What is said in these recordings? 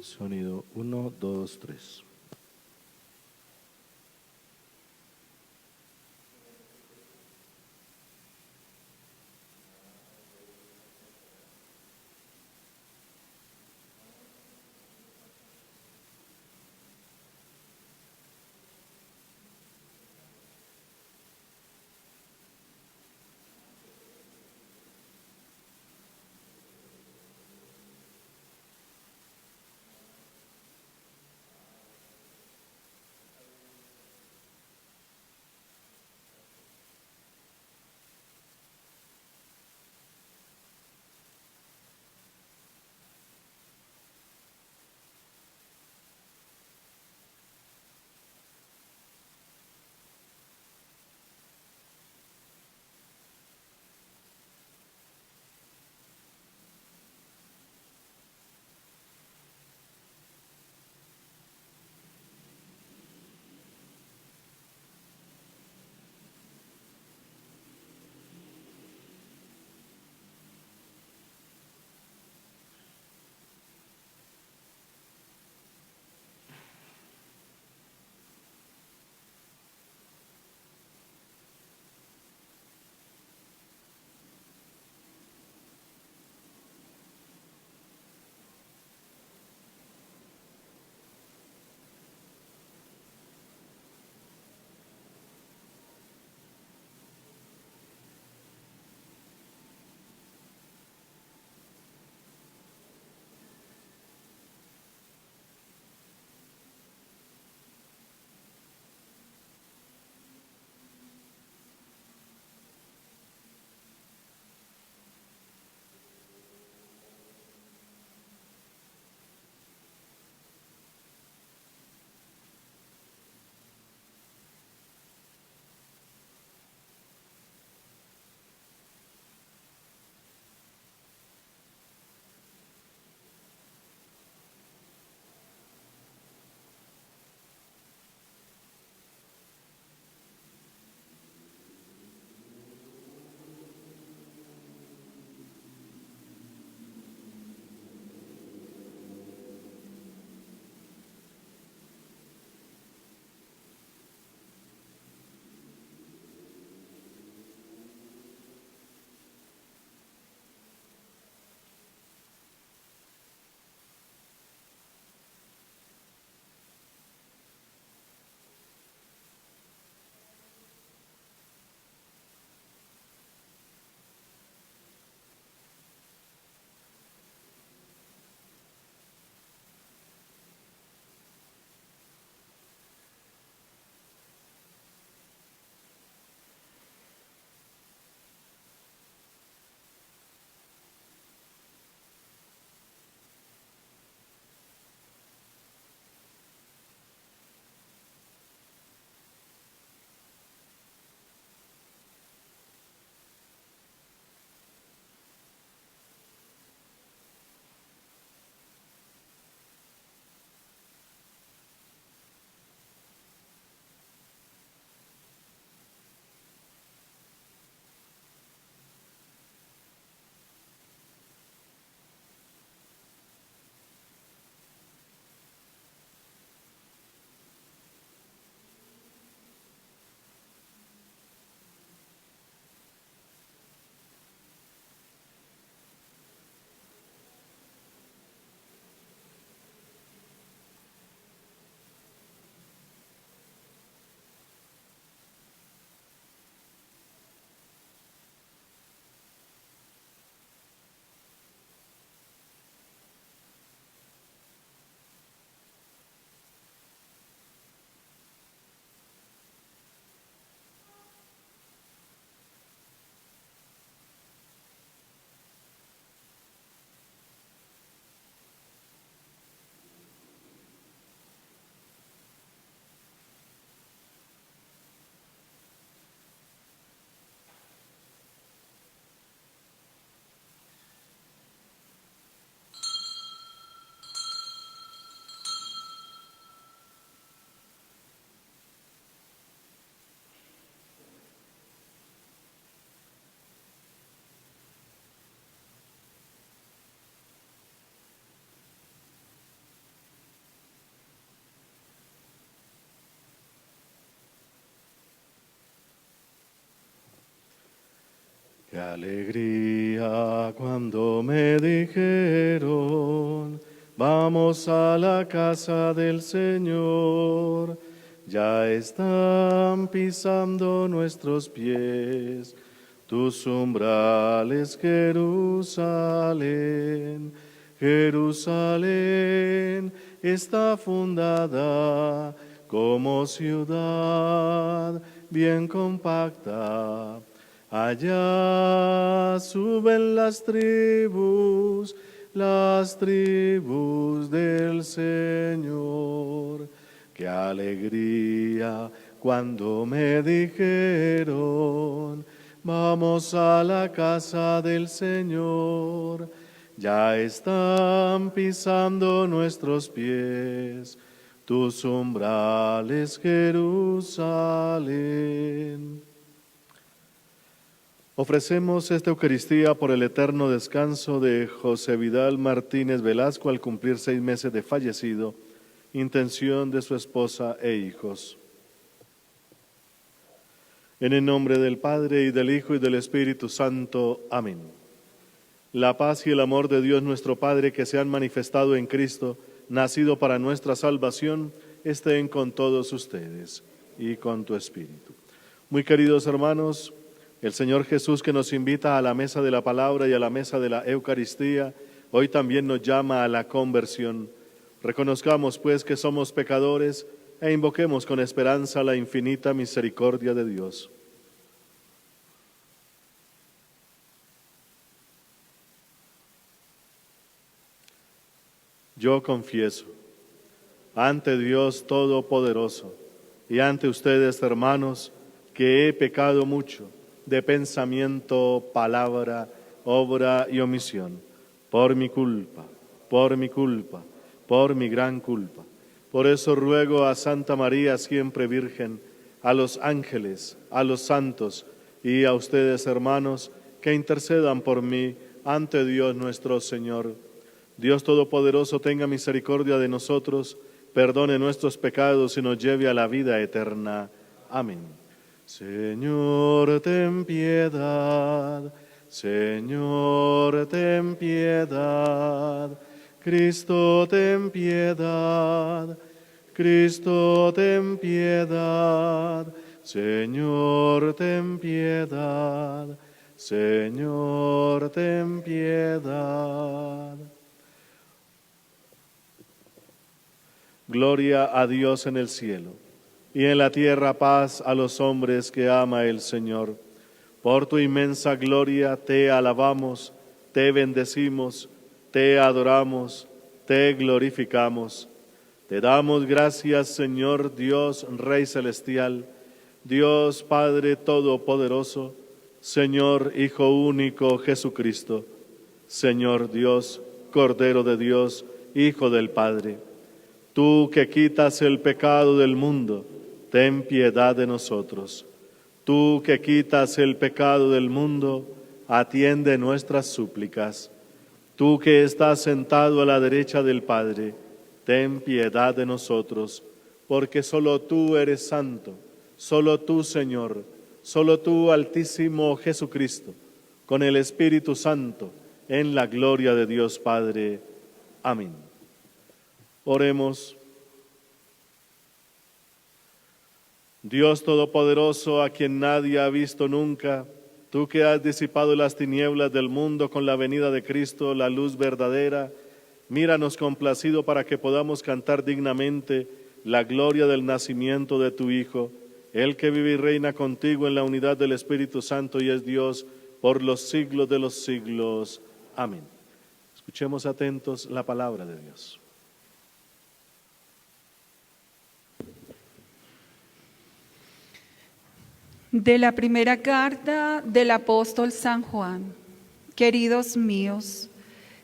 Sonido uno, dos, tres. Qué alegría cuando me dijeron, vamos a la casa del Señor. Ya están pisando nuestros pies tus umbrales, Jerusalén. Jerusalén está fundada como ciudad bien compacta. Allá suben las tribus del Señor. Qué alegría cuando me dijeron, vamos a la casa del Señor. Ya están pisando nuestros pies tus umbrales, Jerusalén. Ofrecemos esta Eucaristía por el eterno descanso de José Vidal Martínez Velasco al cumplir 6 meses de fallecido, intención de su esposa e hijos. En el nombre del Padre, y del Hijo, y del Espíritu Santo. Amén. La paz y el amor de Dios nuestro Padre, que se han manifestado en Cristo, nacido para nuestra salvación, estén con todos ustedes y con tu Espíritu. Muy queridos hermanos, el Señor Jesús, que nos invita a la mesa de la palabra y a la mesa de la Eucaristía, hoy también nos llama a la conversión. Reconozcamos pues que somos pecadores e invoquemos con esperanza la infinita misericordia de Dios. Yo confieso ante Dios Todopoderoso y ante ustedes, hermanos, que he pecado mucho de pensamiento, palabra, obra y omisión, por mi culpa, por mi gran culpa. Por eso ruego a Santa María, siempre Virgen, a los ángeles, a los santos y a ustedes, hermanos, que intercedan por mí ante Dios nuestro Señor. Dios Todopoderoso tenga misericordia de nosotros, perdone nuestros pecados y nos lleve a la vida eterna. Amén. Señor, ten piedad. Señor, ten piedad. Cristo, ten piedad. Cristo, ten piedad. Señor, ten piedad. Señor, ten piedad. Gloria a Dios en el cielo, y en la tierra paz a los hombres que ama el Señor. Por tu inmensa gloria te alabamos, te bendecimos, te adoramos, te glorificamos. Te damos gracias, Señor Dios, Rey celestial, Dios Padre todopoderoso, Señor Hijo único Jesucristo, Señor Dios, Cordero de Dios, Hijo del Padre. Tú que quitas el pecado del mundo, ten piedad de nosotros. Tú que quitas el pecado del mundo, atiende nuestras súplicas. Tú que estás sentado a la derecha del Padre, ten piedad de nosotros, porque solo tú eres santo, solo tú, Señor, solo tú, Altísimo Jesucristo, con el Espíritu Santo, en la gloria de Dios Padre. Amén. Oremos. Dios Todopoderoso, a quien nadie ha visto nunca, tú que has disipado las tinieblas del mundo con la venida de Cristo, la luz verdadera, míranos complacido para que podamos cantar dignamente la gloria del nacimiento de tu Hijo, el que vive y reina contigo en la unidad del Espíritu Santo y es Dios por los siglos de los siglos. Amén. Escuchemos atentos la palabra de Dios. De la primera carta del apóstol San Juan. Queridos míos,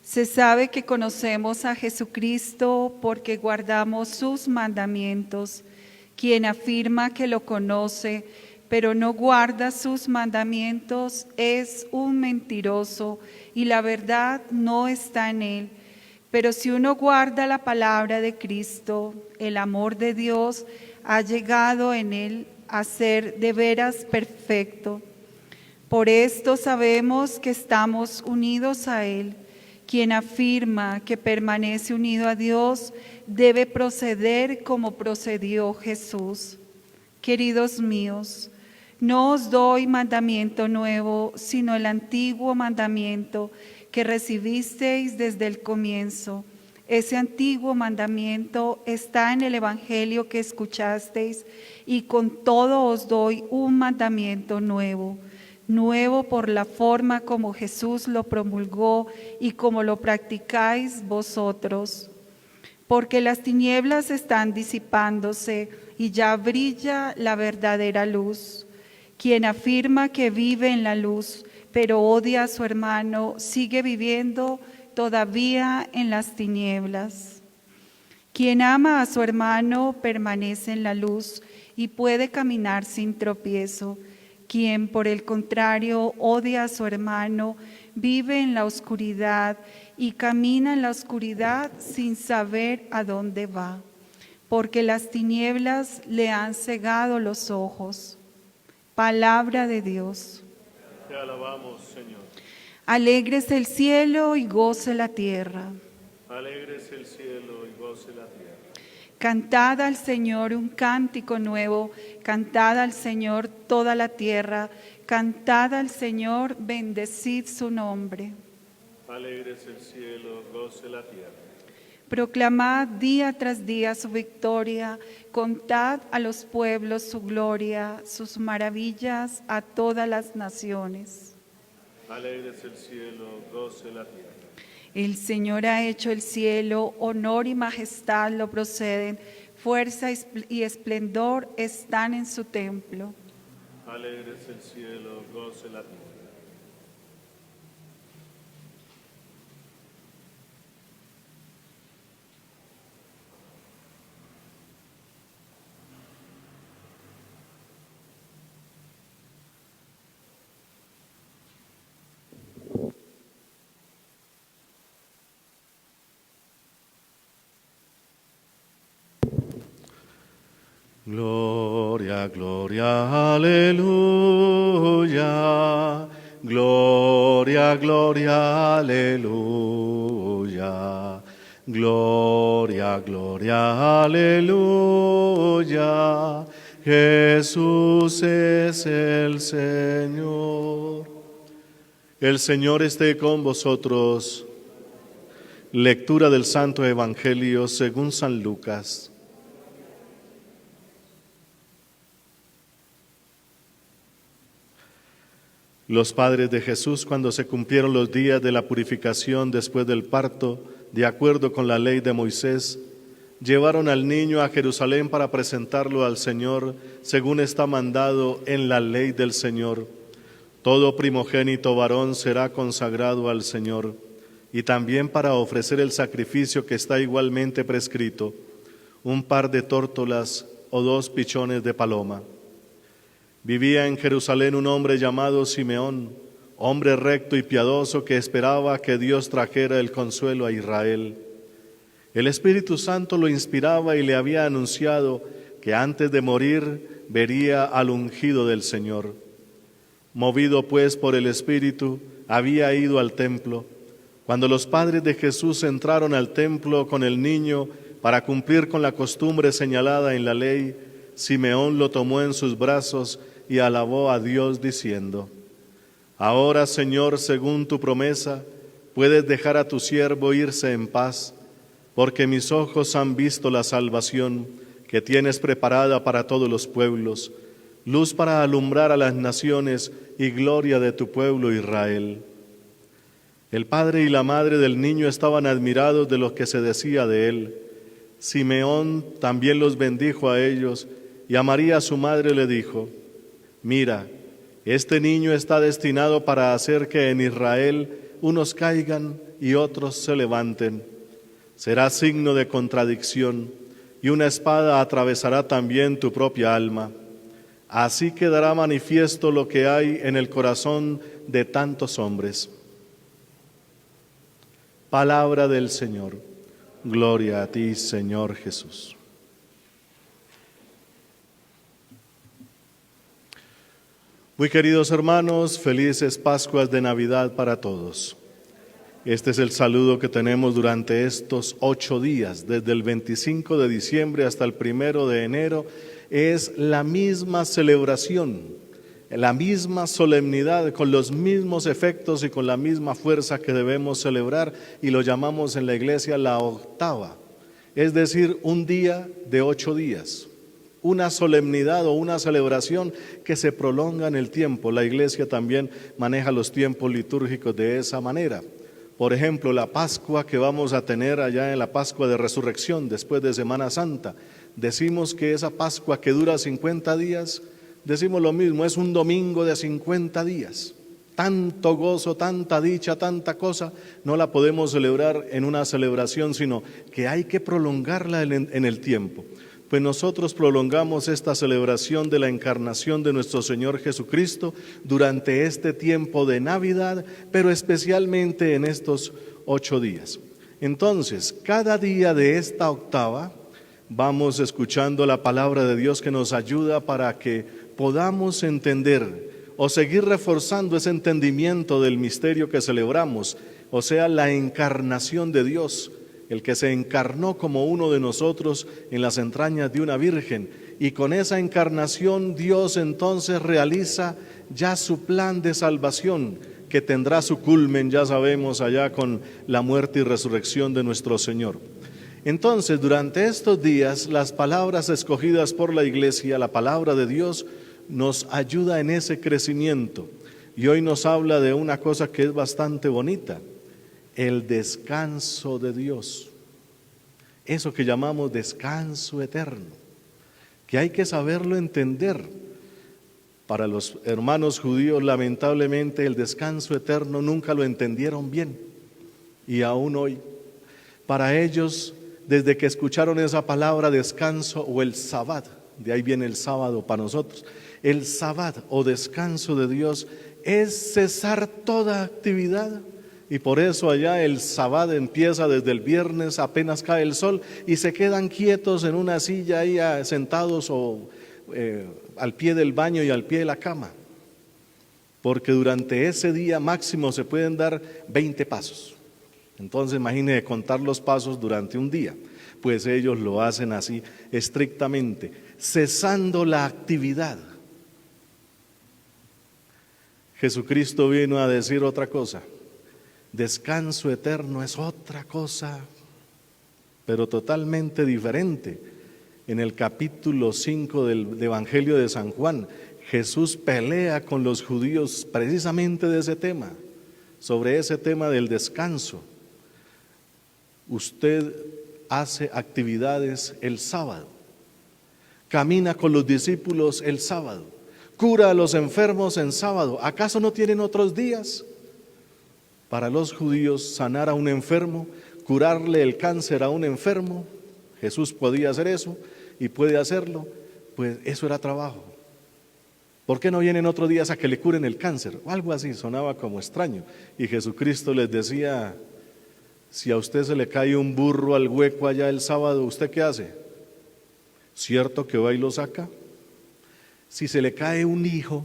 se sabe que conocemos a Jesucristo porque guardamos sus mandamientos. Quien afirma que lo conoce, pero no guarda sus mandamientos, es un mentiroso y la verdad no está en él. Pero si uno guarda la palabra de Cristo, el amor de Dios ha llegado en él a ser de veras perfecto. Por esto sabemos que estamos unidos a Él. Quien afirma que permanece unido a Dios debe proceder como procedió Jesús. Queridos míos, no os doy mandamiento nuevo, sino el antiguo mandamiento que recibisteis desde el comienzo. Ese antiguo mandamiento está en el Evangelio que escuchasteis, y con todo os doy un mandamiento nuevo. Nuevo por la forma como Jesús lo promulgó y como lo practicáis vosotros. Porque las tinieblas están disipándose y ya brilla la verdadera luz. Quien afirma que vive en la luz, pero odia a su hermano, sigue viviendo todavía en las tinieblas. Quien ama a su hermano permanece en la luz y puede caminar sin tropiezo. Quien, por el contrario, odia a su hermano, vive en la oscuridad y camina en la oscuridad sin saber a dónde va, porque las tinieblas le han cegado los ojos. Palabra de Dios. Te alabamos, Señor. Alégrese el cielo y goce la tierra. Alégrese el cielo y goce la tierra. Cantad al Señor un cántico nuevo, cantad al Señor toda la tierra, cantad al Señor, bendecid su nombre. Alégrese el cielo, goce la tierra. Proclamad día tras día su victoria, contad a los pueblos su gloria, sus maravillas a todas las naciones. Alégrese el cielo, goce la tierra. El Señor ha hecho el cielo, honor y majestad lo proceden, fuerza y esplendor están en su templo. Alégrese el cielo, goce la tierra. Gloria, gloria, aleluya. Gloria, gloria, aleluya. Gloria, gloria, aleluya. Jesús es el Señor. El Señor esté con vosotros. Lectura del Santo Evangelio según San Lucas. Los padres de Jesús, cuando se cumplieron los días de la purificación después del parto, de acuerdo con la ley de Moisés, llevaron al niño a Jerusalén para presentarlo al Señor, según está mandado en la ley del Señor. Todo primogénito varón será consagrado al Señor, y también para ofrecer el sacrificio que está igualmente prescrito, un par de tórtolas o 2 pichones de paloma. Vivía en Jerusalén un hombre llamado Simeón, hombre recto y piadoso que esperaba que Dios trajera el consuelo a Israel. El Espíritu Santo lo inspiraba y le había anunciado que antes de morir vería al ungido del Señor. Movido pues por el Espíritu, había ido al templo. Cuando los padres de Jesús entraron al templo con el niño para cumplir con la costumbre señalada en la ley, Simeón lo tomó en sus brazos y alabó a Dios diciendo: Ahora, Señor, según tu promesa, puedes dejar a tu siervo irse en paz, porque mis ojos han visto la salvación que tienes preparada para todos los pueblos, luz para alumbrar a las naciones y gloria de tu pueblo Israel. El padre y la madre del niño estaban admirados de lo que se decía de él. Simeón también los bendijo a ellos, y a María su madre le dijo: Mira, este niño está destinado para hacer que en Israel unos caigan y otros se levanten. Será signo de contradicción, y una espada atravesará también tu propia alma. Así quedará manifiesto lo que hay en el corazón de tantos hombres. Palabra del Señor. Gloria a ti, Señor Jesús. Muy queridos hermanos, felices Pascuas de Navidad para todos. Este es el saludo que tenemos durante estos 8 días, desde el 25 de diciembre hasta el 1 de enero. Es la misma celebración, la misma solemnidad, con los mismos efectos y con la misma fuerza que debemos celebrar, y lo llamamos en la iglesia la octava, es decir, un día de 8 días. Una solemnidad o una celebración que se prolonga en el tiempo. La iglesia también maneja los tiempos litúrgicos de esa manera. Por ejemplo, la Pascua que vamos a tener allá en la Pascua de Resurrección, después de Semana Santa, decimos que esa Pascua que dura 50 días, decimos lo mismo, es un domingo de 50 días. Tanto gozo, tanta dicha, tanta cosa, no la podemos celebrar en una celebración, sino que hay que prolongarla en el tiempo. Pues nosotros prolongamos esta celebración de la encarnación de nuestro Señor Jesucristo durante este tiempo de Navidad, pero especialmente en estos 8 días. Entonces, cada día de esta octava vamos escuchando la palabra de Dios que nos ayuda para que podamos entender o seguir reforzando ese entendimiento del misterio que celebramos, o sea, la encarnación de Dios, el que se encarnó como uno de nosotros en las entrañas de una virgen, y con esa encarnación Dios entonces realiza ya su plan de salvación, que tendrá su culmen, ya sabemos, allá con la muerte y resurrección de nuestro Señor. Entonces, durante estos días, las palabras escogidas por la iglesia, la palabra de Dios, nos ayuda en ese crecimiento, y hoy nos habla de una cosa que es bastante bonita: el descanso de Dios, eso que llamamos descanso eterno, que hay que saberlo entender. Para los hermanos judíos, lamentablemente, el descanso eterno nunca lo entendieron bien, y aún hoy, para ellos, desde que escucharon esa palabra descanso o el sabbat, de ahí viene el sábado para nosotros, el sabbat o descanso de Dios es cesar toda actividad. Y por eso allá el sabbat empieza desde el viernes, apenas cae el sol, y se quedan quietos en una silla ahí sentados o al pie del baño y al pie de la cama, porque durante ese día máximo se pueden dar 20 pasos. Entonces imagínense contar los pasos durante un día. Pues ellos lo hacen así estrictamente, cesando la actividad. Jesucristo vino a decir otra cosa. Descanso eterno es otra cosa, pero totalmente diferente. En el capítulo 5 del Evangelio de San Juan, Jesús pelea con los judíos precisamente de ese tema, sobre ese tema del descanso. Usted hace actividades el sábado, camina con los discípulos el sábado, cura a los enfermos en sábado. ¿Acaso no tienen otros días? Para los judíos, sanar a un enfermo, curarle el cáncer a un enfermo, Jesús podía hacer eso y puede hacerlo, pues eso era trabajo. ¿Por qué no vienen otros días a que le curen el cáncer? O algo así, sonaba como extraño. Y Jesucristo les decía: si a usted se le cae un burro al hueco allá el sábado, ¿usted qué hace? ¿Cierto que va y lo saca? Si se le cae un hijo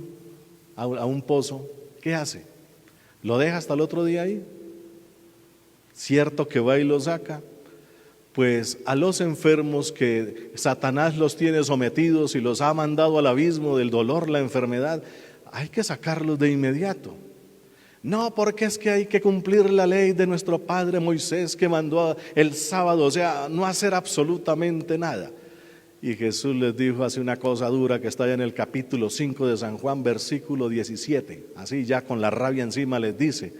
a un pozo, ¿qué hace? ¿Lo deja hasta el otro día ahí? ¿Cierto que va y lo saca? Pues a los enfermos que Satanás los tiene sometidos y los ha mandado al abismo del dolor, la enfermedad, hay que sacarlos de inmediato. No, porque es que hay que cumplir la ley de nuestro padre Moisés, que mandó el sábado, o sea, no hacer absolutamente nada. Y Jesús les dijo así una cosa dura que está allá en el capítulo 5 de San Juan, versículo 17, así ya con la rabia encima les dice: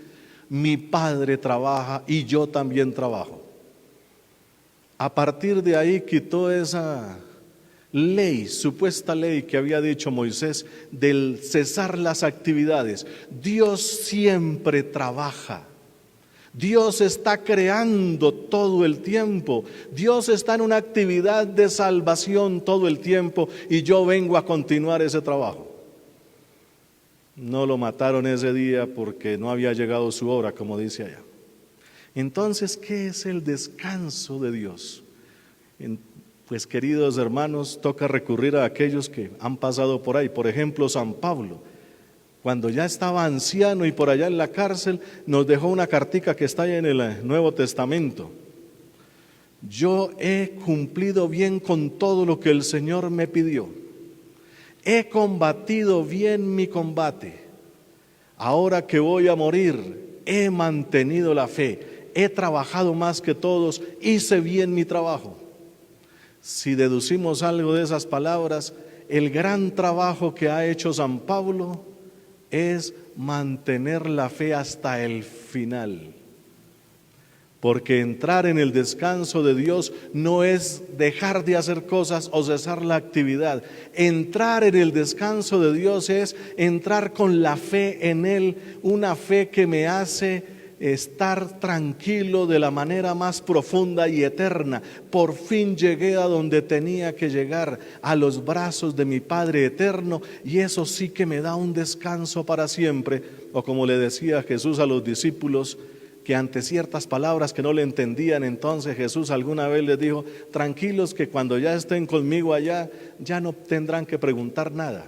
mi Padre trabaja y yo también trabajo. A partir de ahí quitó esa ley, supuesta ley que había dicho Moisés del cesar las actividades. Dios siempre trabaja. Dios está creando todo el tiempo. Dios está en una actividad de salvación todo el tiempo, y yo vengo a continuar ese trabajo. No lo mataron ese día porque no había llegado su hora, como dice allá. Entonces, ¿qué es el descanso de Dios? Pues, queridos hermanos, toca recurrir a aquellos que han pasado por ahí. Por ejemplo, San Pablo, cuando ya estaba anciano y por allá en la cárcel, nos dejó una cartica que está ahí en el Nuevo Testamento. Yo he cumplido bien con todo lo que el Señor me pidió. He combatido bien mi combate. Ahora que voy a morir, he mantenido la fe. He trabajado más que todos, hice bien mi trabajo. Si deducimos algo de esas palabras, el gran trabajo que ha hecho San Pablo es mantener la fe hasta el final. Porque entrar en el descanso de Dios no es dejar de hacer cosas o cesar la actividad. Entrar en el descanso de Dios es entrar con la fe en Él, una fe que me hace estar tranquilo de la manera más profunda y eterna. Por fin llegué a donde tenía que llegar, a los brazos de mi Padre eterno, y eso sí que me da un descanso para siempre. O como le decía Jesús a los discípulos, que ante ciertas palabras que no le entendían, entonces Jesús alguna vez les dijo: tranquilos, que cuando ya estén conmigo allá, ya no tendrán que preguntar nada.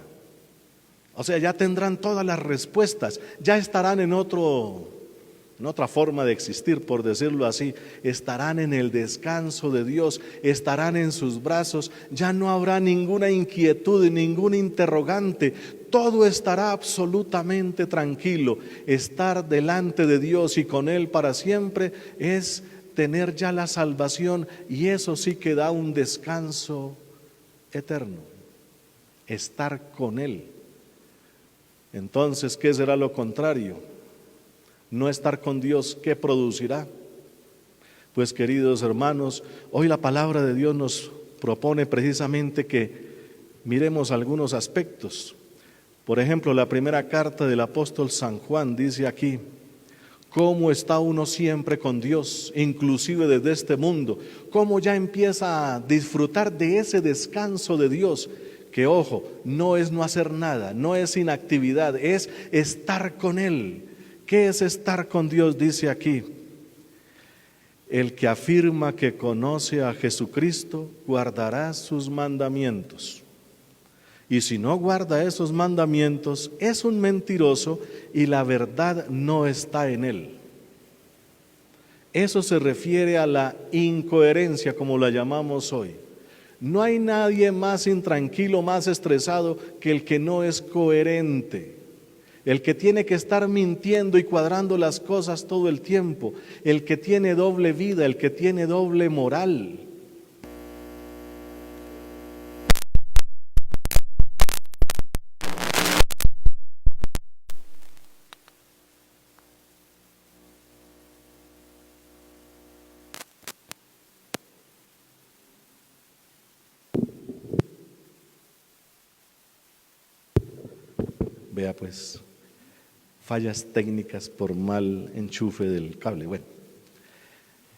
O sea, ya tendrán todas las respuestas, ya estarán en otra forma de existir, por decirlo así. Estarán en el descanso de Dios, estarán en sus brazos, ya no habrá ninguna inquietud, ningún interrogante, todo estará absolutamente tranquilo. Estar delante de Dios y con Él para siempre es tener ya la salvación, y eso sí que da un descanso eterno, estar con Él. Entonces, ¿qué será lo contrario? No estar con Dios, ¿qué producirá? Pues, queridos hermanos, hoy la palabra de Dios nos propone precisamente que miremos algunos aspectos. Por ejemplo, la primera carta del apóstol San Juan dice aquí: cómo está uno siempre con Dios, inclusive desde este mundo, cómo ya empieza a disfrutar de ese descanso de Dios, que ojo, no es no hacer nada, no es inactividad, es estar con Él. ¿Qué es estar con Dios? Dice aquí: el que afirma que conoce a Jesucristo guardará sus mandamientos. Y si no guarda esos mandamientos, es un mentiroso y la verdad no está en él. Eso se refiere a la incoherencia, como la llamamos hoy. No hay nadie más intranquilo, más estresado que el que no es coherente. El que tiene que estar mintiendo y cuadrando las cosas todo el tiempo, el que tiene doble vida, el que tiene doble moral. Vea pues, fallas técnicas por mal enchufe del cable. Bueno,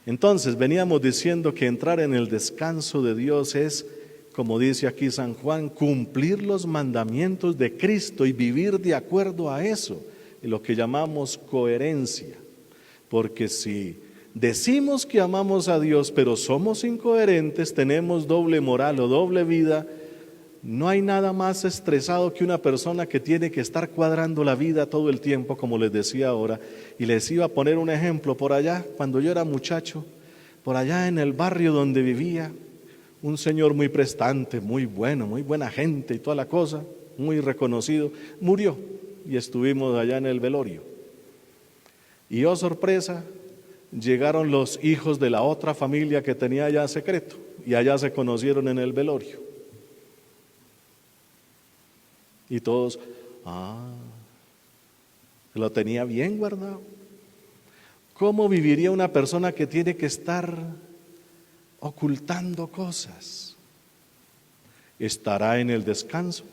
entonces veníamos diciendo que entrar en el descanso de Dios es, como dice aquí San Juan, cumplir los mandamientos de Cristo y vivir de acuerdo a eso, lo que llamamos coherencia. Porque si decimos que amamos a Dios, pero somos incoherentes, tenemos doble moral o doble vida, no hay nada más estresado que una persona que tiene que estar cuadrando la vida todo el tiempo, como les decía ahora. Y les iba a poner un ejemplo por allá, cuando yo era muchacho, por allá en el barrio donde vivía, un señor muy prestante, muy bueno, muy buena gente y toda la cosa, muy reconocido, murió y estuvimos allá en el velorio. Y oh sorpresa, llegaron los hijos de la otra familia que tenía allá secreto y allá se conocieron en el velorio. Y todos, lo tenía bien guardado. ¿Cómo viviría una persona que tiene que estar ocultando cosas? ¿Estará en el descanso?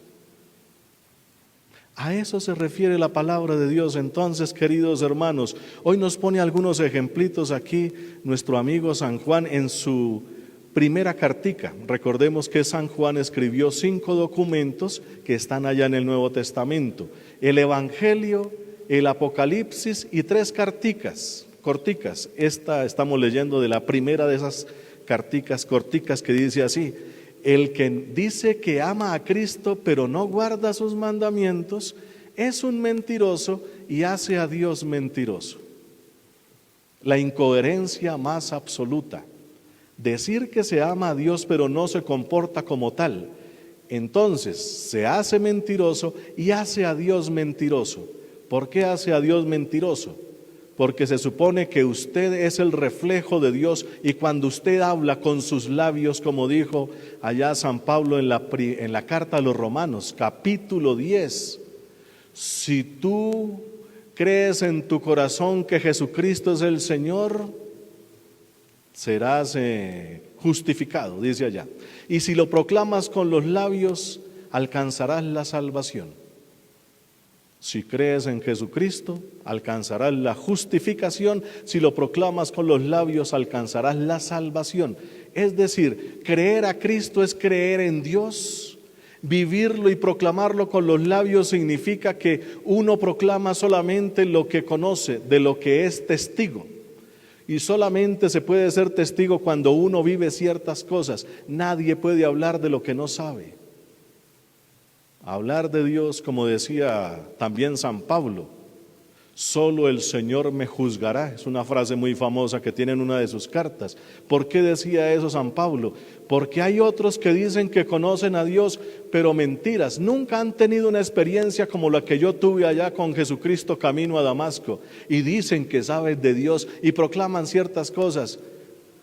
A eso se refiere la palabra de Dios. Entonces, queridos hermanos, hoy nos pone algunos ejemplitos aquí nuestro amigo San Juan en su primera cartica. Recordemos que San Juan escribió 5 documentos que están allá en el Nuevo Testamento: el Evangelio, el Apocalipsis y 3 carticas corticas. Esta estamos leyendo de la primera de esas carticas corticas, que dice así: el que dice que ama a Cristo pero no guarda sus mandamientos, es un mentiroso y hace a Dios mentiroso. La incoherencia más absoluta. Decir que se ama a Dios pero no se comporta como tal. Entonces se hace mentiroso y hace a Dios mentiroso. ¿Por qué hace a Dios mentiroso? Porque se supone que usted es el reflejo de Dios y cuando usted habla con sus labios, como dijo allá San Pablo en la carta a los Romanos, capítulo 10, si tú crees en tu corazón que Jesucristo es el Señor, serás justificado, dice allá. Y si lo proclamas con los labios, alcanzarás la salvación. Si crees en Jesucristo, alcanzarás la justificación. Si lo proclamas con los labios, alcanzarás la salvación. Es decir, creer a Cristo es creer en Dios. Vivirlo y proclamarlo con los labios significa que uno proclama solamente lo que conoce, de lo que es testigo. Y solamente se puede ser testigo cuando uno vive ciertas cosas. Nadie puede hablar de lo que no sabe. Hablar de Dios, como decía también San Pablo, solo el Señor me juzgará. Es una frase muy famosa que tiene en una de sus cartas. ¿Por qué decía eso San Pablo? Porque hay otros que dicen que conocen a Dios, pero mentiras. Nunca han tenido una experiencia como la que yo tuve allá con Jesucristo camino a Damasco. Y dicen que saben de Dios y proclaman ciertas cosas,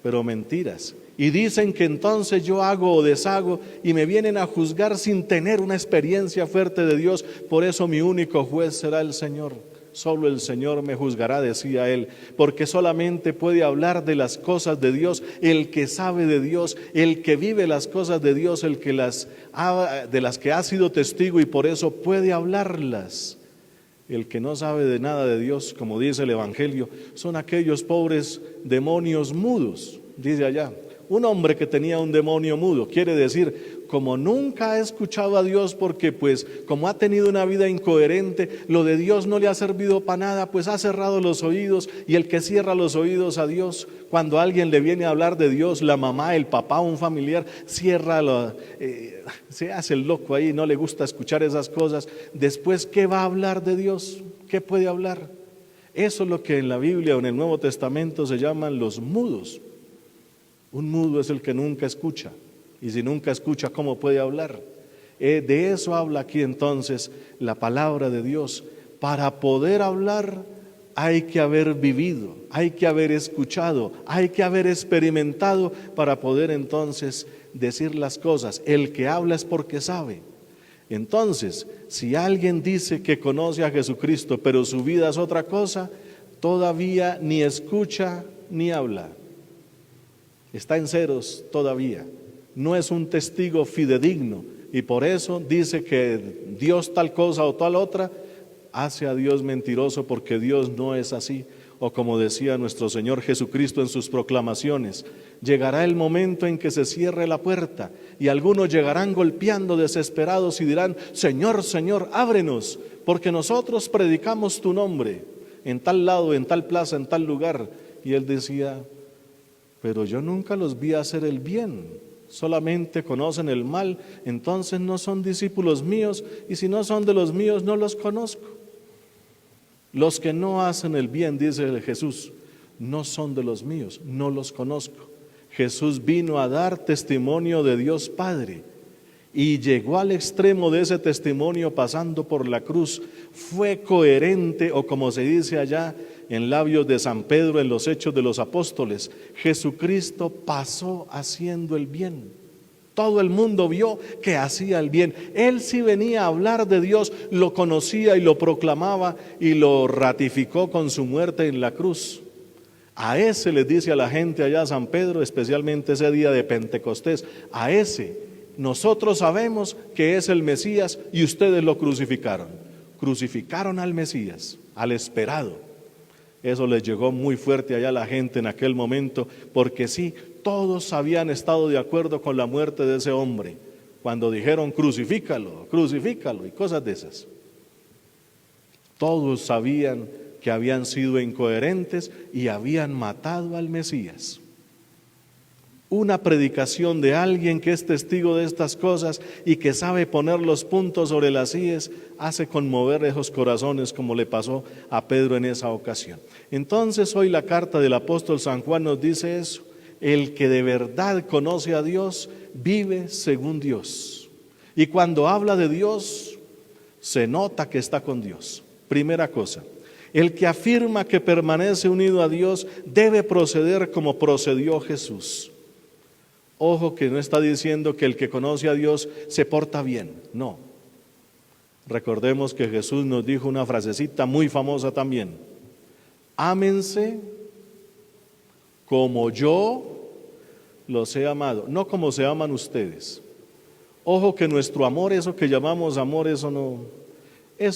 pero mentiras. Y dicen que entonces yo hago o deshago y me vienen a juzgar sin tener una experiencia fuerte de Dios. Por eso mi único juez será el Señor. Solo el Señor me juzgará, decía él, porque solamente puede hablar de las cosas de Dios el que sabe de Dios, el que vive las cosas de Dios, el que de las que ha sido testigo y por eso puede hablarlas. El que no sabe de nada de Dios, como dice el Evangelio, son aquellos pobres demonios mudos, dice allá. Un hombre que tenía un demonio mudo, quiere decir, como nunca ha escuchado a Dios porque pues como ha tenido una vida incoherente, lo de Dios no le ha servido para nada, pues ha cerrado los oídos y el que cierra los oídos a Dios, cuando alguien le viene a hablar de Dios, la mamá, el papá, un familiar, se hace el loco ahí, no le gusta escuchar esas cosas. Después, ¿qué va a hablar de Dios? ¿Qué puede hablar? Eso es lo que en la Biblia o en el Nuevo Testamento se llaman los mudos. Un mudo es el que nunca escucha, y si nunca escucha, ¿cómo puede hablar? De eso habla aquí entonces la palabra de Dios. Para poder hablar hay que haber vivido, hay que haber escuchado, hay que haber experimentado para poder entonces decir las cosas. El que habla es porque sabe. Entonces, si alguien dice que conoce a Jesucristo, pero su vida es otra cosa, todavía ni escucha ni habla. Está en ceros todavía, no es un testigo fidedigno y por eso dice que Dios tal cosa o tal otra, hace a Dios mentiroso porque Dios no es así. O como decía nuestro Señor Jesucristo en sus proclamaciones, llegará el momento en que se cierre la puerta y algunos llegarán golpeando desesperados y dirán, Señor, Señor, ábrenos, porque nosotros predicamos tu nombre en tal lado, en tal plaza, en tal lugar. Y él decía, pero yo nunca los vi hacer el bien, solamente conocen el mal, entonces no son discípulos míos, y si no son de los míos, no los conozco. Los que no hacen el bien, dice Jesús, no son de los míos, no los conozco. Jesús vino a dar testimonio de Dios Padre, y llegó al extremo de ese testimonio pasando por la cruz. Fue coherente, o como se dice allá en labios de San Pedro en los Hechos de los Apóstoles, Jesucristo pasó haciendo el bien. Todo el mundo vio que hacía el bien. Él sí venía a hablar de Dios, lo conocía y lo proclamaba y lo ratificó con su muerte en la cruz. A ese les dice a la gente allá San Pedro, especialmente ese día de Pentecostés, a ese nosotros sabemos que es el Mesías y ustedes lo crucificaron. Crucificaron al Mesías, al esperado. Eso les llegó muy fuerte allá a la gente en aquel momento, porque sí, todos habían estado de acuerdo con la muerte de ese hombre, cuando dijeron crucifícalo, crucifícalo y cosas de esas. Todos sabían que habían sido incoherentes y habían matado al Mesías. una predicación de alguien que es testigo de estas cosas y que sabe poner los puntos sobre las íes, hace conmover esos corazones como le pasó a Pedro en esa ocasión. Entonces hoy la carta del apóstol San Juan nos dice eso: el que de verdad conoce a Dios vive según Dios. Y cuando habla de Dios, se nota que está con Dios. Primera cosa, el que afirma que permanece unido a Dios debe proceder como procedió Jesús. Ojo que no está diciendo que el que conoce a Dios se porta bien, no. Recordemos que Jesús nos dijo una frasecita muy famosa también: ámense como yo los he amado, no como se aman ustedes. Ojo que nuestro amor, eso que llamamos amor, eso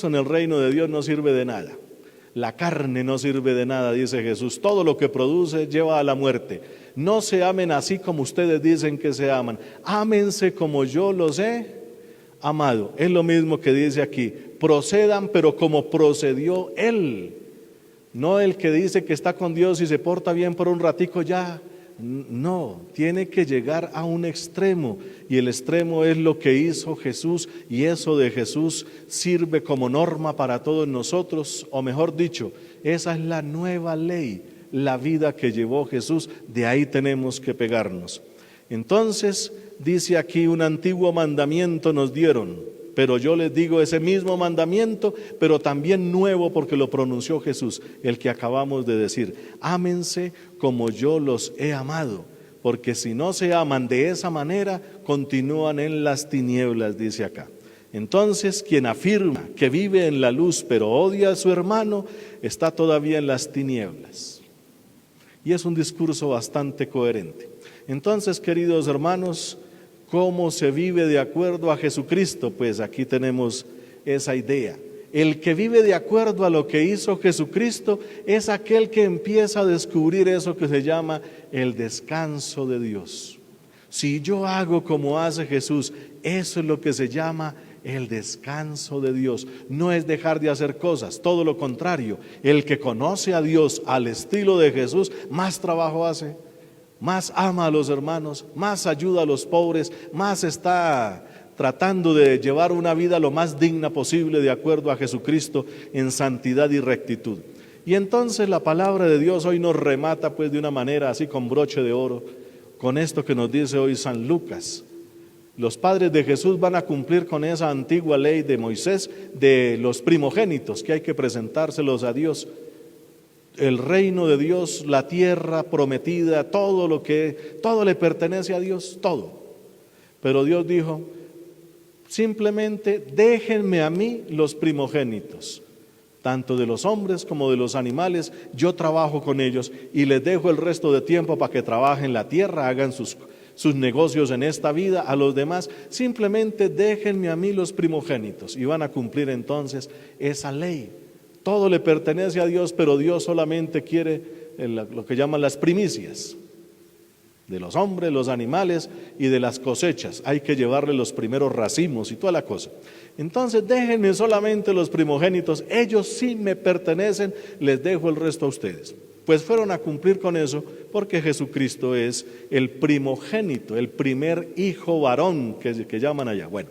en el reino de Dios no sirve de nada. La carne no sirve de nada, dice Jesús. Todo lo que produce lleva a la muerte. No se amen así como ustedes dicen que se aman. Ámense como yo los he amado. Es lo mismo que dice aquí: procedan, pero como procedió Él. No el que dice que está con Dios y se porta bien por un ratico ya. No, tiene que llegar a un extremo, y el extremo es lo que hizo Jesús, y eso de Jesús sirve como norma para todos nosotros, o mejor dicho, esa es la nueva ley, la vida que llevó Jesús. De ahí tenemos que pegarnos. Entonces dice aquí: un antiguo mandamiento nos dieron, pero yo les digo ese mismo mandamiento, pero también nuevo, porque lo pronunció Jesús, el que acabamos de decir: ámense como yo los he amado, porque si no se aman de esa manera, continúan en las tinieblas, dice acá. Entonces, quien afirma que vive en la luz, pero odia a su hermano, está todavía en las tinieblas. Y es un discurso bastante coherente. Entonces, queridos hermanos, ¿cómo se vive de acuerdo a Jesucristo? Pues aquí tenemos esa idea. El que vive de acuerdo a lo que hizo Jesucristo es aquel que empieza a descubrir eso que se llama el descanso de Dios. Si yo hago como hace Jesús, eso es lo que se llama el descanso de Dios. No es dejar de hacer cosas, todo lo contrario. El que conoce a Dios al estilo de Jesús, más trabajo hace, más ama a los hermanos, más ayuda a los pobres, más está tratando de llevar una vida lo más digna posible de acuerdo a Jesucristo en santidad y rectitud. Y entonces la palabra de Dios hoy nos remata pues de una manera así con broche de oro, con esto que nos dice hoy San Lucas. Los padres de Jesús van a cumplir con esa antigua ley de Moisés de los primogénitos, que hay que presentárselos a Dios. El reino de Dios, la tierra prometida, todo le pertenece a Dios, todo. Pero Dios dijo: simplemente déjenme a mí los primogénitos, tanto de los hombres como de los animales. Yo trabajo con ellos y les dejo el resto de tiempo para que trabajen la tierra, hagan sus negocios en esta vida. A los demás simplemente déjenme a mí los primogénitos, y van a cumplir entonces esa ley. Todo le pertenece a Dios, pero Dios solamente quiere lo que llaman las primicias de los hombres, los animales y de las cosechas. Hay que llevarle los primeros racimos y toda la cosa. Entonces déjenme solamente los primogénitos, ellos sí me pertenecen, les dejo el resto a ustedes. Pues fueron a cumplir con eso, porque Jesucristo es el primogénito, el primer hijo varón que llaman allá. Bueno,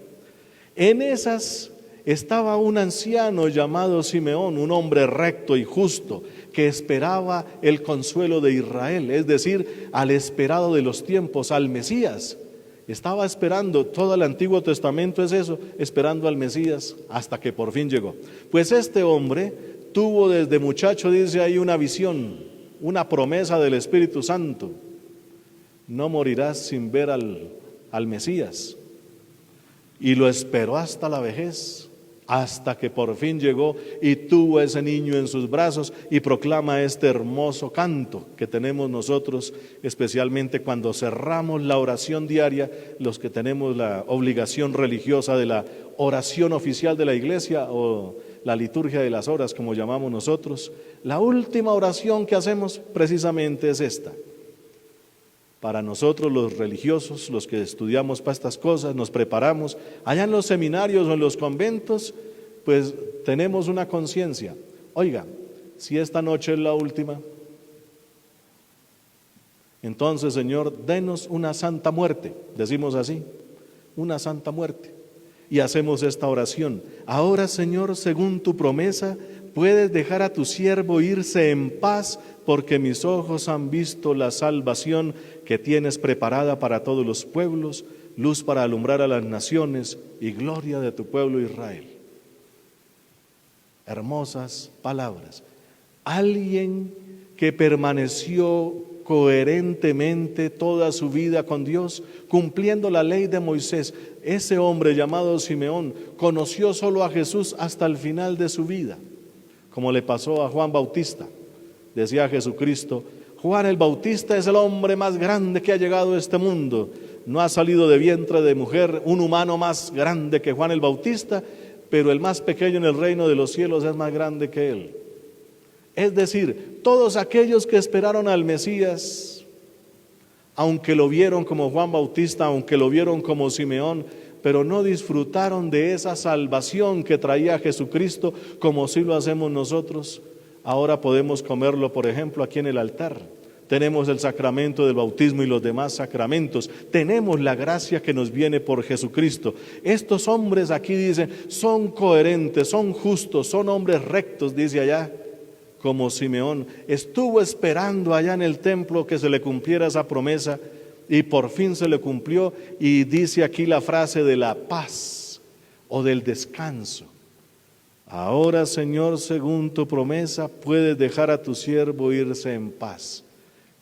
en esas estaba un anciano llamado Simeón, un hombre recto y justo, que esperaba el consuelo de Israel, es decir, al esperado de los tiempos, al Mesías. Estaba esperando, todo el Antiguo Testamento es eso, esperando al Mesías hasta que por fin llegó. Pues este hombre tuvo desde muchacho, dice ahí, una visión, una promesa del Espíritu Santo: no morirás sin ver al Mesías. Y lo esperó hasta la vejez, hasta que por fin llegó y tuvo ese niño en sus brazos, y proclama este hermoso canto que tenemos nosotros, especialmente cuando cerramos la oración diaria, los que tenemos la obligación religiosa de la oración oficial de la iglesia, o la liturgia de las horas, como llamamos nosotros. La última oración que hacemos precisamente es esta. Para nosotros los religiosos, los que estudiamos para estas cosas, nos preparamos, allá en los seminarios o en los conventos, pues tenemos una conciencia. Oiga, si esta noche es la última, Entonces, Señor, denos una santa muerte, decimos así, una santa muerte. Y hacemos esta oración. Ahora, Señor, según tu promesa, puedes dejar a tu siervo irse en paz, porque mis ojos han visto la salvación que tienes preparada para todos los pueblos, luz para alumbrar a las naciones y gloria de tu pueblo Israel. Hermosas palabras. Alguien que permaneció coherentemente toda su vida con Dios, cumpliendo la ley de Moisés. Ese hombre llamado Simeón conoció solo a Jesús hasta el final de su vida, como le pasó a Juan Bautista. Decía Jesucristo: Juan el Bautista es el hombre más grande que ha llegado a este mundo. No ha salido de vientre de mujer un humano más grande que Juan el Bautista, pero el más pequeño en el reino de los cielos es más grande que él. Es decir, todos aquellos que esperaron al Mesías, aunque lo vieron como Juan Bautista, aunque lo vieron como Simeón, pero no disfrutaron de esa salvación que traía Jesucristo como si lo hacemos nosotros. Ahora podemos comerlo, por ejemplo, aquí en el altar. Tenemos el sacramento del bautismo y los demás sacramentos. Tenemos la gracia que nos viene por Jesucristo. Estos hombres aquí dicen, son coherentes, son justos, son hombres rectos, dice allá. Como Simeón, estuvo esperando allá en el templo que se le cumpliera esa promesa y por fin se le cumplió, y dice aquí la frase de la paz o del descanso. Ahora, Señor, según tu promesa, puedes dejar a tu siervo irse en paz.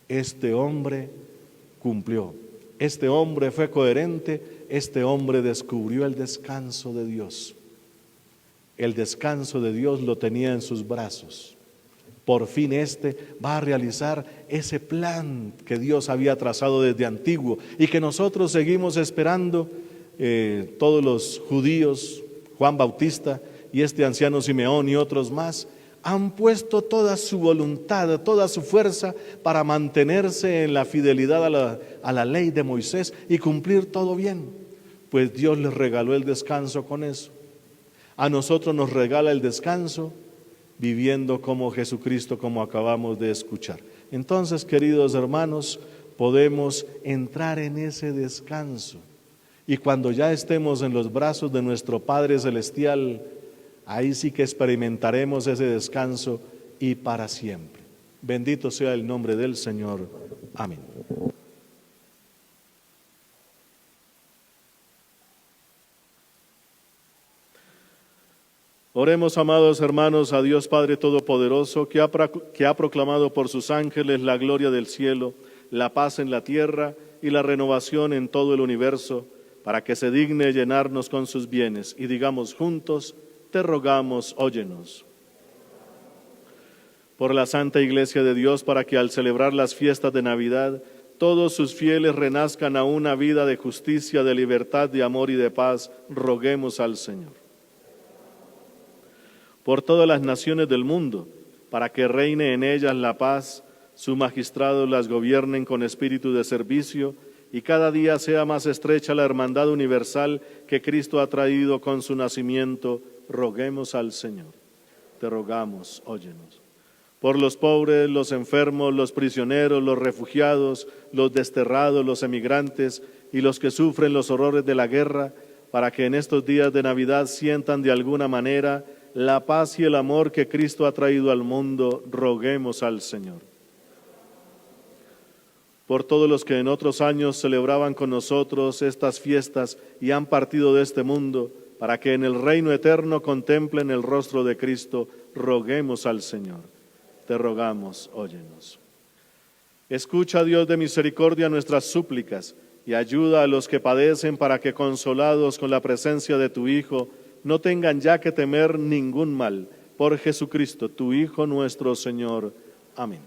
Este hombre cumplió, este hombre fue coherente, este hombre descubrió el descanso de Dios. El descanso de Dios lo tenía en sus brazos. Por fin va a realizar ese plan que Dios había trazado desde antiguo y que nosotros seguimos esperando. Todos los judíos, Juan Bautista y este anciano Simeón y otros más, han puesto toda su voluntad, toda su fuerza para mantenerse en la fidelidad a la ley de Moisés y cumplir todo bien. Pues Dios les regaló el descanso con eso. A nosotros nos regala el descanso viviendo como Jesucristo, como acabamos de escuchar. Entonces, queridos hermanos, podemos entrar en ese descanso. Y cuando ya estemos en los brazos de nuestro Padre Celestial, ahí sí que experimentaremos ese descanso y para siempre. Bendito sea el nombre del Señor. Amén. Oremos, amados hermanos, a Dios Padre Todopoderoso, que ha proclamado por sus ángeles la gloria del cielo, la paz en la tierra y la renovación en todo el universo, para que se digne llenarnos con sus bienes. Y digamos juntos: te rogamos, óyenos. Por la Santa Iglesia de Dios, para que al celebrar las fiestas de Navidad, todos sus fieles renazcan a una vida de justicia, de libertad, de amor y de paz, roguemos al Señor. Por todas las naciones del mundo, para que reine en ellas la paz, sus magistrados las gobiernen con espíritu de servicio, y cada día sea más estrecha la hermandad universal que Cristo ha traído con su nacimiento, roguemos al Señor. Te rogamos, óyenos. Por los pobres, los enfermos, los prisioneros, los refugiados, los desterrados, los emigrantes y los que sufren los horrores de la guerra, para que en estos días de Navidad sientan de alguna manera la paz y el amor que Cristo ha traído al mundo, roguemos al Señor. Por todos los que en otros años celebraban con nosotros estas fiestas y han partido de este mundo, para que en el reino eterno contemplen el rostro de Cristo, roguemos al Señor. Te rogamos, óyenos. Escucha, Dios de misericordia, nuestras súplicas y ayuda a los que padecen, para que, consolados con la presencia de tu Hijo, no tengan ya que temer ningún mal. Por Jesucristo, tu Hijo nuestro Señor. Amén.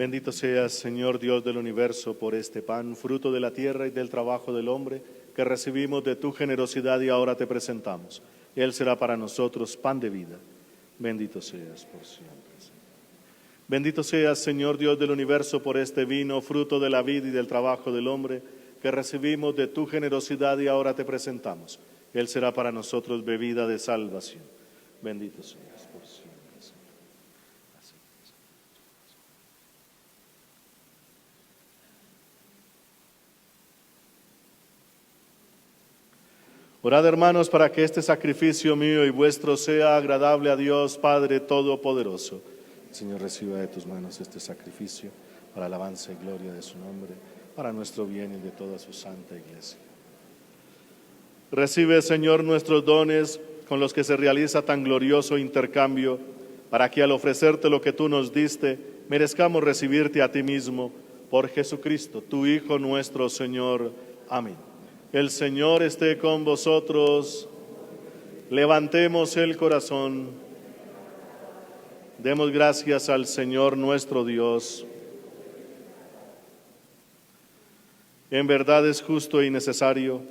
Bendito seas, Señor Dios del universo, por este pan, fruto de la tierra y del trabajo del hombre, que recibimos de tu generosidad y ahora te presentamos. Él será para nosotros pan de vida. Bendito seas por siempre, Señor. Bendito seas, Señor Dios del universo, por este vino, fruto de la vida y del trabajo del hombre, que recibimos de tu generosidad y ahora te presentamos. Él será para nosotros bebida de salvación. Bendito seas por siempre, Señor. Así es. Orad, hermanos, para que este sacrificio mío y vuestro sea agradable a Dios Padre Todopoderoso. El Señor reciba de tus manos este sacrificio para alabanza y gloria de su nombre, para nuestro bien y de toda su santa iglesia. Recibe, Señor, nuestros dones con los que se realiza tan glorioso intercambio, para que al ofrecerte lo que tú nos diste, merezcamos recibirte a ti mismo, por Jesucristo, tu Hijo nuestro Señor. Amén. El Señor esté con vosotros. Levantemos el corazón. Demos gracias al Señor nuestro Dios. En verdad es justo y necesario.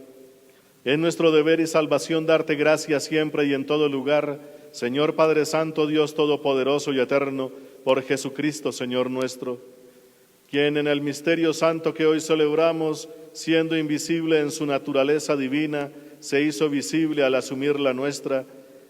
Es nuestro deber y salvación darte gracias siempre y en todo lugar, Señor Padre Santo, Dios Todopoderoso y Eterno, por Jesucristo, Señor nuestro, quien en el misterio santo que hoy celebramos, siendo invisible en su naturaleza divina, se hizo visible al asumir la nuestra,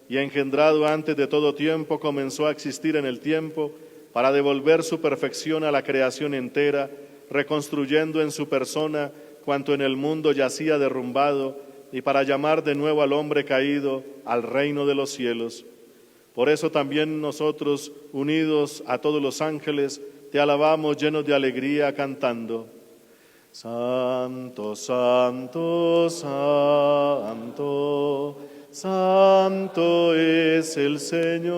y engendrado antes de todo tiempo, comenzó a existir en el tiempo, para devolver su perfección a la creación entera, reconstruyendo en su persona cuanto en el mundo yacía derrumbado, y para llamar de nuevo al hombre caído al reino de los cielos. Por eso también nosotros, unidos a todos los ángeles, te alabamos llenos de alegría, cantando: Santo, santo, santo, santo es el Señor.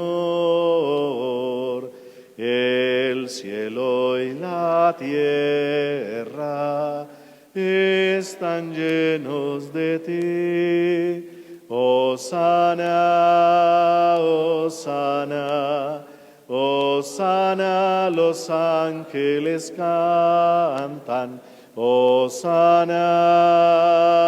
El cielo y la tierra están llenos de ti. Hosana, hosana, hosana, los ángeles cantan. Hosana,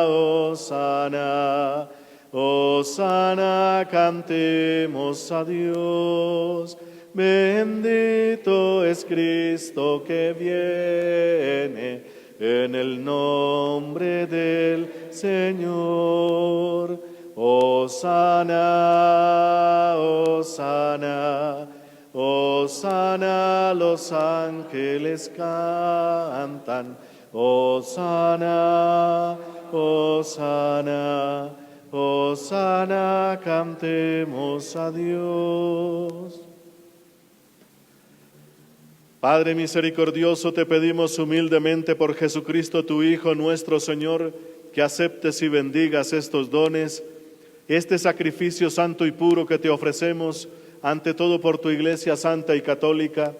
hosana, hosana, cantemos a Dios. Bendito es Cristo que viene en el nombre del Señor. Hosana, hosana, hosana, los ángeles cantan. Hosana, hosana, hosana, cantemos a Dios. Padre misericordioso, te pedimos humildemente por Jesucristo, tu Hijo nuestro Señor, que aceptes y bendigas estos dones, este sacrificio santo y puro que te ofrecemos, ante todo por tu Iglesia santa y católica,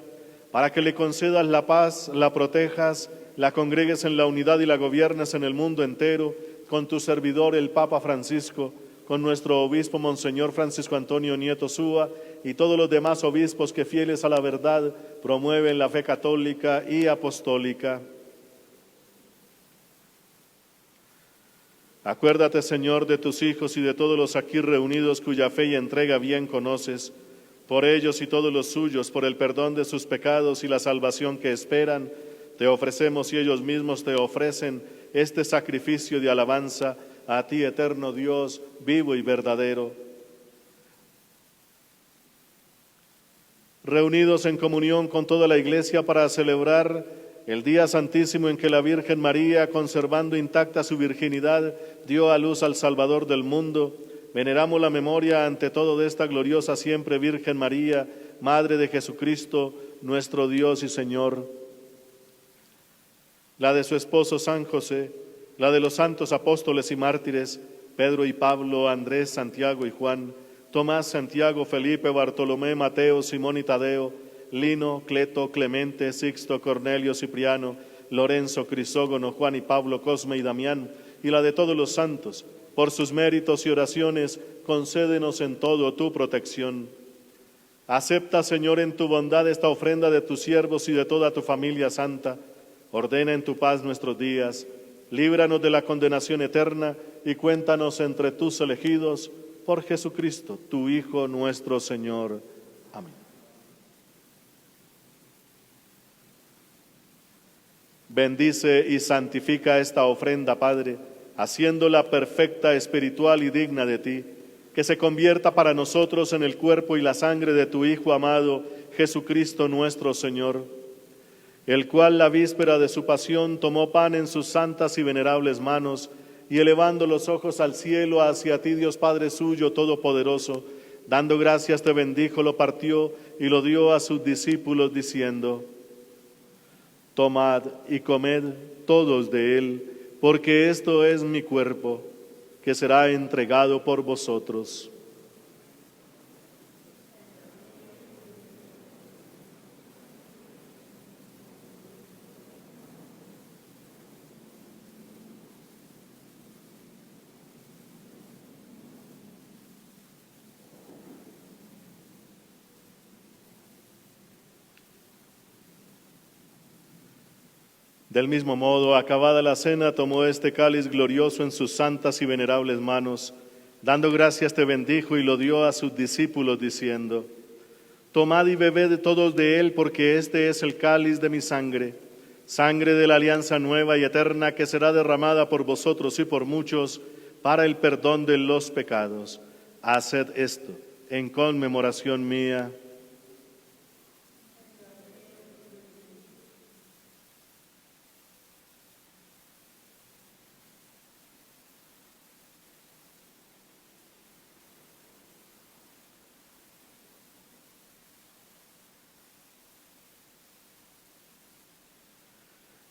para que le concedas la paz, la protejas, la congregues en la unidad y la gobiernes en el mundo entero, con tu servidor el Papa Francisco, con nuestro obispo Monseñor Francisco Antonio Nieto Súa y todos los demás obispos que, fieles a la verdad, promueven la fe católica y apostólica. Acuérdate, Señor, de tus hijos y de todos los aquí reunidos cuya fe y entrega bien conoces, por ellos y todos los suyos, por el perdón de sus pecados y la salvación que esperan, te ofrecemos y ellos mismos te ofrecen este sacrificio de alabanza a ti, eterno Dios, vivo y verdadero. Reunidos en comunión con toda la Iglesia para celebrar el día santísimo en que la Virgen María, conservando intacta su virginidad, dio a luz al Salvador del mundo, veneramos la memoria ante todo de esta gloriosa siempre Virgen María, Madre de Jesucristo, nuestro Dios y Señor, la de su esposo San José, la de los santos apóstoles y mártires, Pedro y Pablo, Andrés, Santiago y Juan, Tomás, Santiago, Felipe, Bartolomé, Mateo, Simón y Tadeo, Lino, Cleto, Clemente, Sixto, Cornelio, Cipriano, Lorenzo, Crisógono, Juan y Pablo, Cosme y Damián, y la de todos los santos. Por sus méritos y oraciones, concédenos en todo tu protección. Acepta, Señor, en tu bondad esta ofrenda de tus siervos y de toda tu familia santa. Ordena en tu paz nuestros días. Líbranos de la condenación eterna y cuéntanos entre tus elegidos por Jesucristo, tu Hijo nuestro Señor. Amén. Bendice y santifica esta ofrenda, Padre, haciéndola perfecta, espiritual y digna de ti, que se convierta para nosotros en el cuerpo y la sangre de tu Hijo amado, Jesucristo nuestro Señor, el cual la víspera de su pasión tomó pan en sus santas y venerables manos, y elevando los ojos al cielo hacia ti, Dios Padre suyo todopoderoso, dando gracias te bendijo, lo partió y lo dio a sus discípulos diciendo: Tomad y comed todos de él, porque esto es mi cuerpo, que será entregado por vosotros. Del mismo modo, acabada la cena, tomó este cáliz glorioso en sus santas y venerables manos, dando gracias te bendijo y lo dio a sus discípulos diciendo: Tomad y bebed todos de él, porque este es el cáliz de mi sangre, sangre de la alianza nueva y eterna que será derramada por vosotros y por muchos para el perdón de los pecados. Haced esto en conmemoración mía.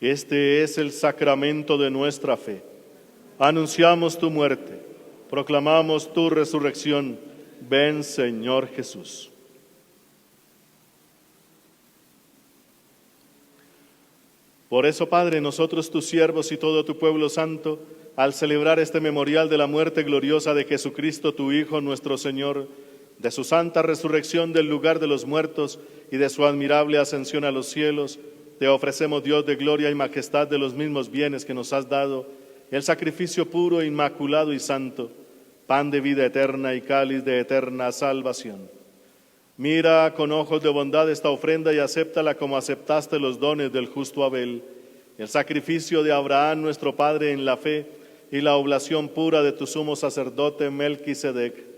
Este es el sacramento de nuestra fe. Anunciamos tu muerte, proclamamos tu resurrección. Ven, Señor Jesús. Por eso, Padre, nosotros tus siervos y todo tu pueblo santo, al celebrar este memorial de la muerte gloriosa de Jesucristo, tu Hijo, nuestro Señor, de su santa resurrección del lugar de los muertos y de su admirable ascensión a los cielos, te ofrecemos, Dios de gloria y majestad, de los mismos bienes que nos has dado, el sacrificio puro, inmaculado y santo, pan de vida eterna y cáliz de eterna salvación. Mira con ojos de bondad esta ofrenda y acéptala como aceptaste los dones del justo Abel, el sacrificio de Abraham nuestro Padre en la fe y la oblación pura de tu sumo sacerdote Melquisedec.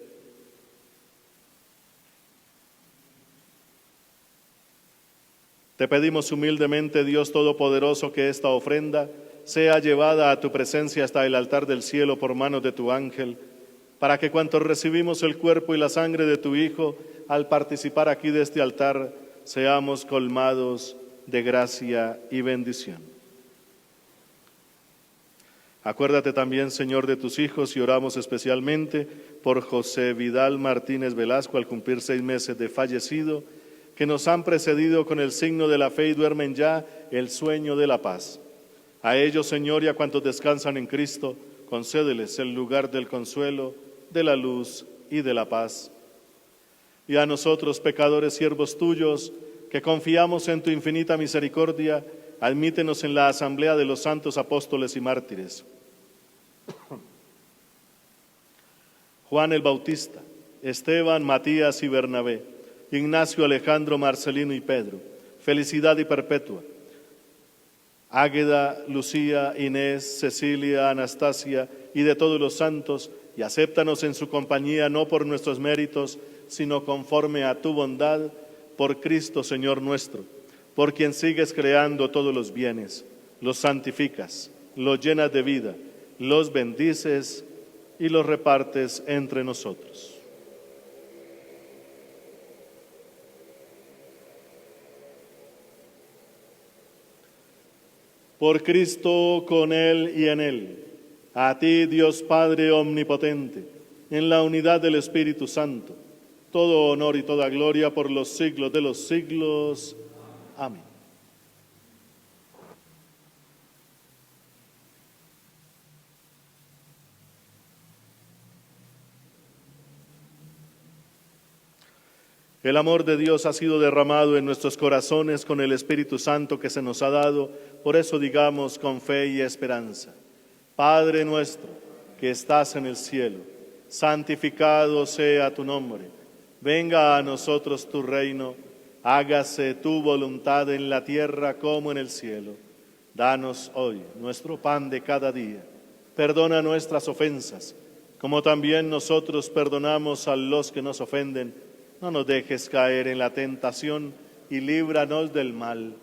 Te pedimos humildemente, Dios Todopoderoso, que esta ofrenda sea llevada a tu presencia hasta el altar del cielo por manos de tu ángel, para que cuantos recibimos el cuerpo y la sangre de tu Hijo, al participar aquí de este altar, seamos colmados de gracia y bendición. Acuérdate también, Señor, de tus hijos, y oramos especialmente por José Vidal Martínez Velasco, al cumplir 6 meses de fallecido, que nos han precedido con el signo de la fe y duermen ya el sueño de la paz. A ellos, Señor, y a cuantos descansan en Cristo, concédeles el lugar del consuelo, de la luz y de la paz. Y a nosotros, pecadores siervos tuyos, que confiamos en tu infinita misericordia, admítenos en la asamblea de los santos apóstoles y mártires. Juan el Bautista, Esteban, Matías y Bernabé, Ignacio, Alejandro, Marcelino y Pedro, Felicidad y Perpetua, Águeda, Lucía, Inés, Cecilia, Anastasia y de todos los santos, y acéptanos en su compañía no por nuestros méritos, sino conforme a tu bondad, por Cristo Señor nuestro, por quien sigues creando todos los bienes, los santificas, los llenas de vida, los bendices y los repartes entre nosotros. Por Cristo, con Él y en Él, a ti, Dios Padre omnipotente, en la unidad del Espíritu Santo, todo honor y toda gloria por los siglos de los siglos. Amén. El amor de Dios ha sido derramado en nuestros corazones con el Espíritu Santo que se nos ha dado. Por eso digamos con fe y esperanza: Padre nuestro, que estás en el cielo, santificado sea tu nombre. Venga a nosotros tu reino, hágase tu voluntad en la tierra como en el cielo. Danos hoy nuestro pan de cada día. Perdona nuestras ofensas, como también nosotros perdonamos a los que nos ofenden. No nos dejes caer en la tentación y líbranos del mal.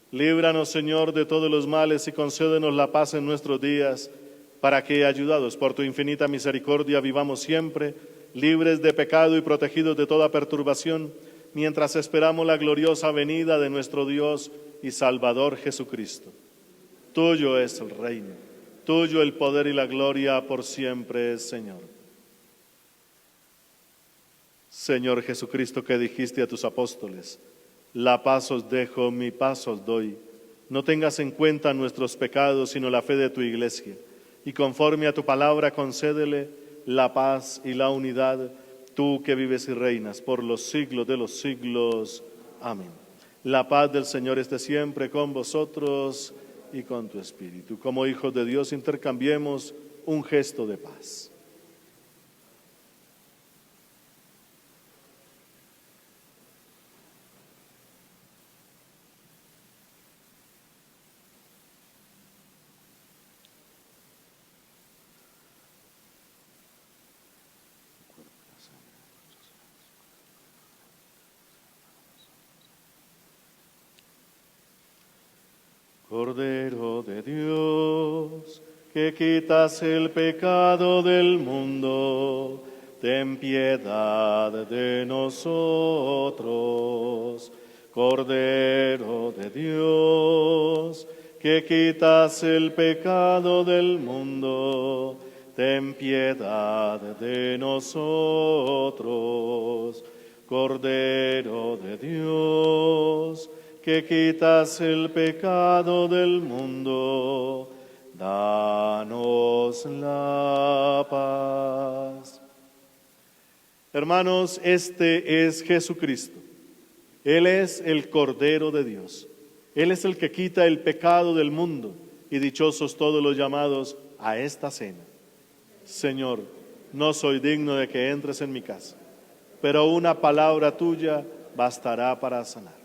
Líbranos, Señor, de todos los males y concédenos la paz en nuestros días, para que, ayudados por tu infinita misericordia, vivamos siempre libres de pecado y protegidos de toda perturbación, mientras esperamos la gloriosa venida de nuestro Dios y Salvador Jesucristo. Tuyo es el reino, tuyo el poder y la gloria por siempre, Señor. Señor Jesucristo, que dijiste a tus apóstoles: la paz os dejo, mi paz os doy. No tengas en cuenta nuestros pecados, sino la fe de tu Iglesia, y conforme a tu palabra concédele la paz y la unidad, tú que vives y reinas por los siglos de los siglos. Amén. La paz del Señor esté siempre con vosotros y con tu espíritu. Como hijos de Dios, intercambiemos un gesto de paz. Cordero de Dios, que quitas el pecado del mundo, ten piedad de nosotros. Cordero de Dios, que quitas el pecado del mundo, ten piedad de nosotros. Cordero de Dios, que quitas el pecado del mundo, danos la paz. Hermanos, este es Jesucristo. Él es el Cordero de Dios. Él es el que quita el pecado del mundo, y dichosos todos los llamados a esta cena. Señor, no soy digno de que entres en mi casa, pero una palabra tuya bastará para sanar.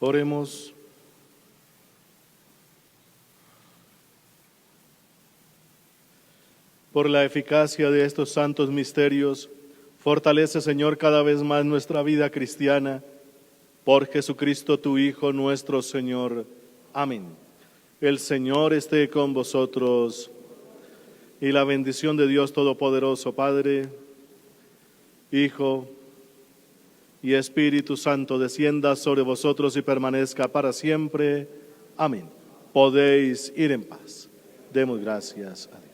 Oremos. Por la eficacia de estos santos misterios, fortalece, Señor, cada vez más nuestra vida cristiana. Por Jesucristo, tu Hijo, nuestro Señor. Amén. El Señor esté con vosotros. Y la bendición de Dios Todopoderoso, Padre, Hijo y Espíritu Santo, descienda sobre vosotros y permanezca para siempre. Amén. Podéis ir en paz. Demos gracias a Dios.